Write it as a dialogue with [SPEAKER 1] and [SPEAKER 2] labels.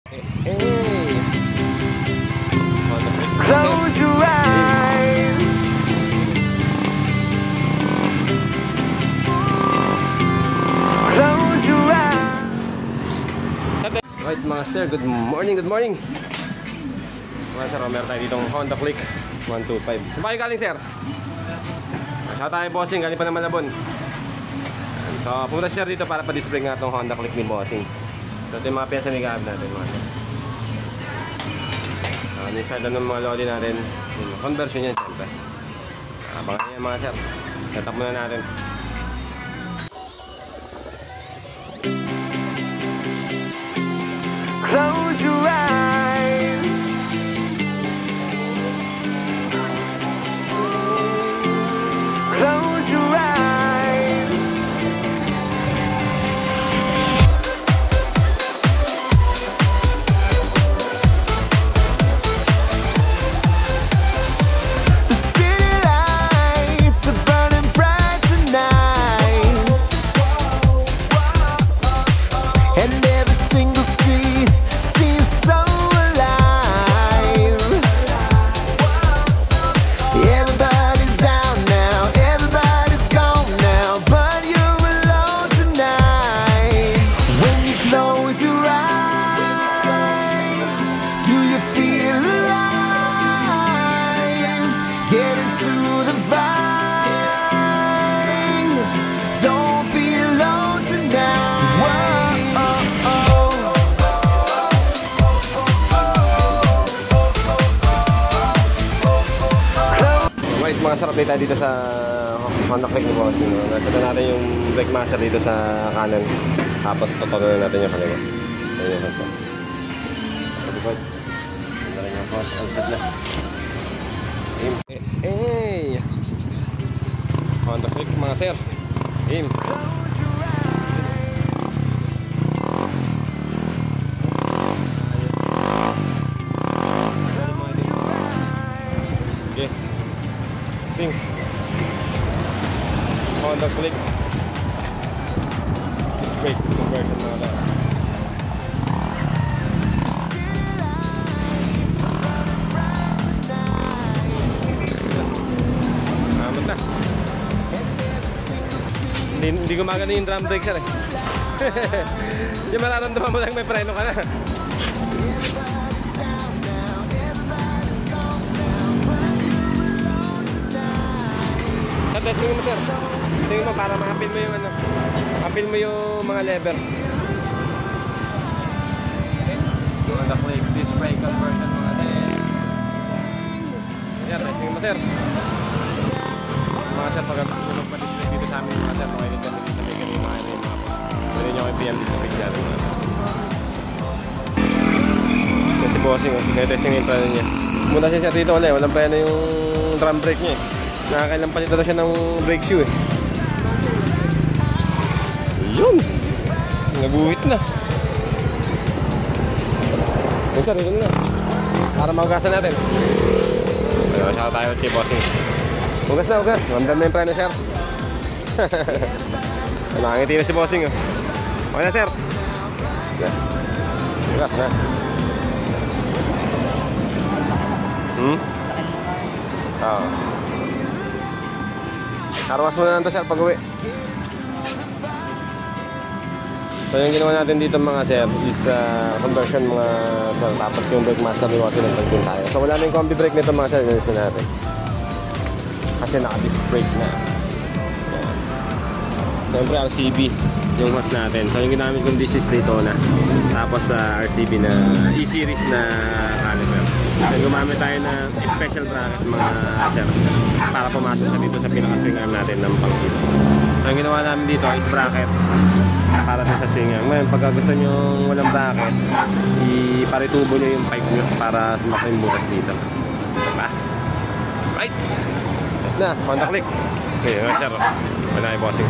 [SPEAKER 1] Hey.
[SPEAKER 2] Close your eyes. Close your eyes.
[SPEAKER 1] Right mga sir, good morning, good morning. Mga sir, meron tayo ditong Honda Click 125. Saan ba kayo galing sir? Shout tayo bossing, galing pa ng Malabon. So pumunta sir dito para pa-disc brake nga itong Honda Click ni bossing. So ito yung mga pyesa ni Gab natin mga sir. Nisada ng mga loli natin. Conversion yan siyempre. Abangan yan mga sir. Setup muna natin.
[SPEAKER 2] Close your eyes. Close your eyes. The city lights are burning bright tonight, and every single street seems so alive. Everybody's out now, everybody's gone now, but you're alone tonight. When you close your eyes, do you feel alive? Get into the vibe. Don't be alone tonight. Whoa,
[SPEAKER 1] Right mga sir, update tayo dito sa Honda Click ni bossing. Nasada natin yung brake master dito sa kanan. Tapos tutunan natin yung kaliwa. Ayan yung sensor. Pagkipod. Ganda rin yung cross. All set na. Aim. Hey! Honda Click mga sir. Aim. Okay. Testing. Honda Click. Disc brake conversion mga lang. Amat na. Hindi gumagana yung drum brake sir eh. Yung mararamdaman mo lang may preno ka na. Sa testing mo sir. Tingin mo para ma-appeal mo yung ano. Appeal mo yung mga lever. Honda Click disc brake conversion mga sir. Ayan, testing mo sir. Mga sir, pag tulog pa disc brake dito sa amin mga sir, makinig kami dito sa may ganun mga ano yung mga pwede nyo kayo PM dito sa picture mga sir. Kasi bossing, kaya-testing yung preno niya. Muna siya sir dito ulit, walang preno yung drum brake niya eh. Nakakailang palit na siya ng brake shoe eh. Yun! Naguhit na. Yung sir, yun na. Para maugasan natin. Ano, siya tayo kay bossing. Ugas na, ugas. Ramdam na yung preno sir. Nakangiti na si bossing oh. Okay na sir. Ugas na. Oo. Karwas muna lang ito sir pag uwi. So yung ginawa natin dito mga sir is conversion mga sir. Tapos yung brake master ni Watson nag-brake din tayo. So wala na yung combi brake nito mga sir. Galis na natin. Kasi naka-disc brake na. Siyempre RCB yung hose natin. So yung ginamit kong this is Daytona. Tapos RCB na E-series na caliper. So gumamit tayo na special bracket mga sir para pumasok sa dito sa pinaka-swing arm natin ng pang-hit. So yung ginawa namin dito is bracket para sa swing arm. Ngayon pagka gusto nyo walang bracket, iparitubo nyo yung pipe nyo para sumakay yung butas dito. Diba? Right! Yes na, Honda Click. Okay, sir. Wala yung bossing.